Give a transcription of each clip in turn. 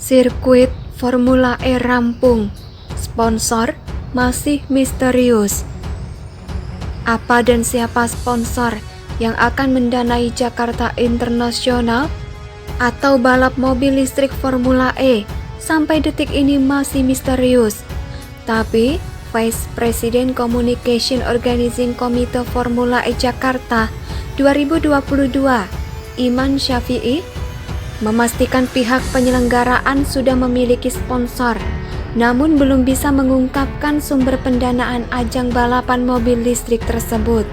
Sirkuit Formula E rampung, sponsor masih misterius. Apa dan siapa sponsor yang akan mendanai Jakarta International atau balap mobil listrik Formula E sampai detik ini masih misterius. Tapi Vice President Communication Organizing Committee Formula E Jakarta 2022, Iman Syafi'i, memastikan pihak penyelenggaraan sudah memiliki sponsor, namun belum bisa mengungkapkan sumber pendanaan ajang balapan mobil listrik tersebut.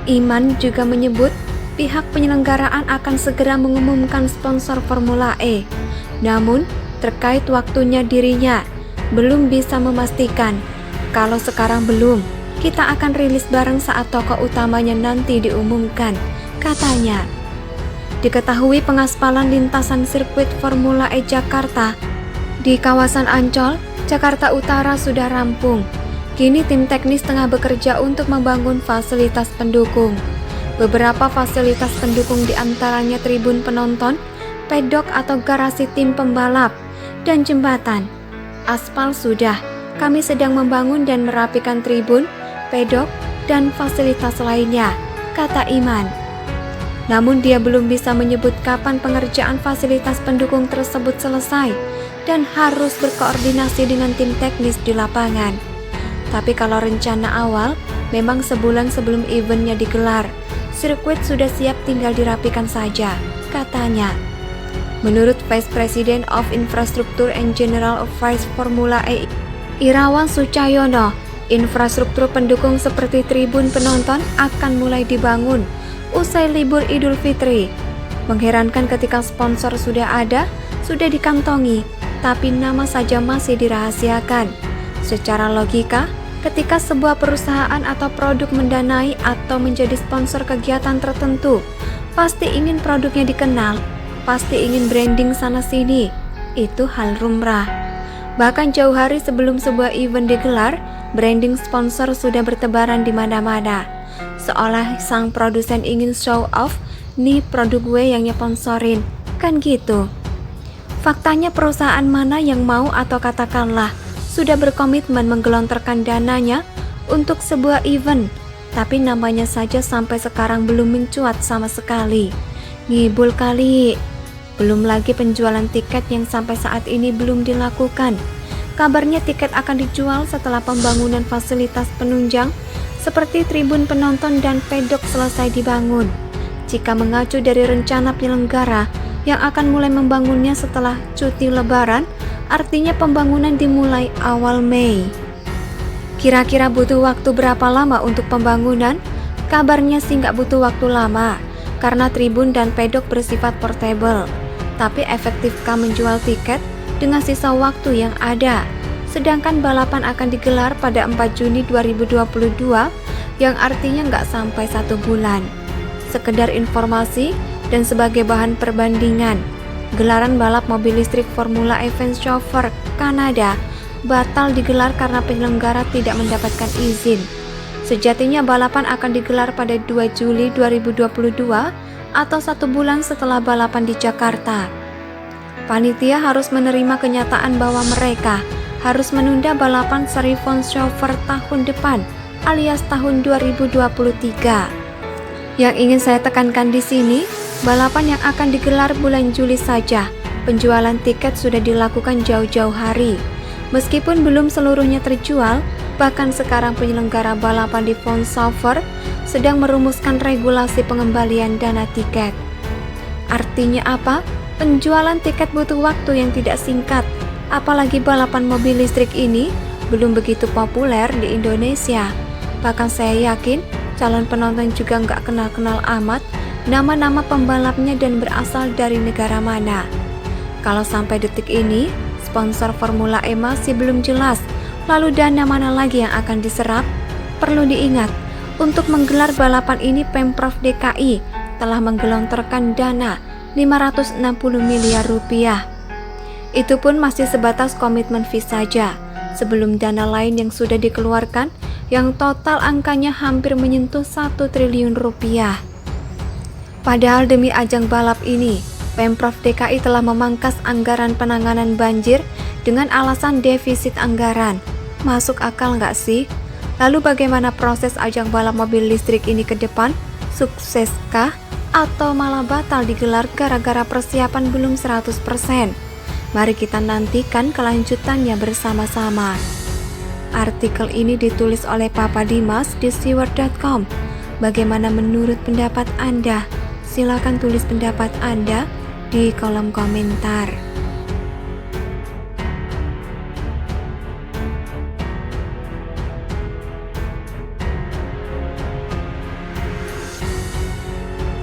Iman juga menyebut pihak penyelenggaraan akan segera mengumumkan sponsor Formula E, namun terkait waktunya dirinya belum bisa memastikan. Kalau sekarang belum, kita akan rilis bareng saat tokoh utamanya nanti diumumkan, katanya. Diketahui pengaspalan lintasan sirkuit Formula E Jakarta di kawasan Ancol, Jakarta Utara sudah rampung. Kini tim teknis tengah bekerja untuk membangun fasilitas pendukung. Beberapa fasilitas pendukung diantaranya tribun penonton, pedok atau garasi tim pembalap, dan jembatan. Aspal sudah, kami sedang membangun dan merapikan tribun, pedok, dan fasilitas lainnya, kata Iman. Namun dia belum bisa menyebut kapan pengerjaan fasilitas pendukung tersebut selesai dan harus berkoordinasi dengan tim teknis di lapangan. Tapi kalau rencana awal, memang sebulan sebelum eventnya digelar, sirkuit sudah siap tinggal dirapikan saja, katanya. Menurut Vice President of Infrastructure and General Affairs Formula E, Irawan Sucayono, infrastruktur pendukung seperti tribun penonton akan mulai dibangun usai libur Idul Fitri. Mengherankan ketika sponsor sudah ada, sudah dikantongi, tapi nama saja masih dirahasiakan. Secara logika, ketika sebuah perusahaan atau produk mendanai atau menjadi sponsor kegiatan tertentu, pasti ingin produknya dikenal, pasti ingin branding sana-sini. Itu hal lumrah. Bahkan jauh hari sebelum sebuah event digelar, branding sponsor sudah bertebaran di mana-mana. Seolah sang produsen ingin show off, nih produk gue yang nyeponsorin, kan gitu. Faktanya perusahaan mana yang mau atau katakanlah sudah berkomitmen menggelontorkan dananya untuk sebuah event, tapi namanya saja sampai sekarang belum mencuat sama sekali. Ngibul kali. Belum lagi penjualan tiket yang sampai saat ini belum dilakukan. Kabarnya tiket akan dijual setelah pembangunan fasilitas penunjang seperti tribun penonton dan pedok selesai dibangun. Jika mengacu dari rencana penyelenggara yang akan mulai membangunnya setelah cuti lebaran, artinya pembangunan dimulai awal Mei. Kira-kira butuh waktu berapa lama untuk pembangunan? Kabarnya sih nggak butuh waktu lama, karena tribun dan pedok bersifat portable. Tapi efektifkah menjual tiket dengan sisa waktu yang ada? Sedangkan balapan akan digelar pada 4 Juni 2022 yang artinya nggak sampai 1 bulan. Sekedar informasi dan sebagai bahan perbandingan, gelaran balap mobil listrik Formula E Vancouver, Kanada batal digelar karena penyelenggara tidak mendapatkan izin. Sejatinya balapan akan digelar pada 2 Juli 2022 atau 1 bulan setelah balapan di Jakarta. Panitia harus menerima kenyataan bahwa mereka harus menunda balapan seri Vancouver tahun depan alias tahun 2023. Yang ingin saya tekankan di sini, balapan yang akan digelar bulan Juli saja. Penjualan tiket sudah dilakukan jauh-jauh hari. Meskipun belum seluruhnya terjual, bahkan sekarang penyelenggara balapan di Vancouver sedang merumuskan regulasi pengembalian dana tiket. Artinya apa? Penjualan tiket butuh waktu yang tidak singkat. Apalagi balapan mobil listrik ini belum begitu populer di Indonesia. Bahkan saya yakin calon penonton juga nggak kenal-kenal amat nama-nama pembalapnya dan berasal dari negara mana. Kalau sampai detik ini, sponsor Formula E masih belum jelas, lalu dana mana lagi yang akan diserap? Perlu diingat, untuk menggelar balapan ini Pemprov DKI telah menggelontorkan dana 560 miliar rupiah. Itu pun masih sebatas komitmen fee saja, sebelum dana lain yang sudah dikeluarkan yang total angkanya hampir menyentuh 1 triliun rupiah. Padahal demi ajang balap ini, Pemprov DKI telah memangkas anggaran penanganan banjir dengan alasan defisit anggaran. Masuk akal nggak sih? Lalu bagaimana proses ajang balap mobil listrik ini ke depan? Sukseskah? Atau malah batal digelar gara-gara persiapan belum 100%? Mari kita nantikan kelanjutannya bersama-sama. Artikel ini ditulis oleh Papa Dimas di siward.com. Bagaimana menurut pendapat Anda? Silakan tulis pendapat Anda di kolom komentar.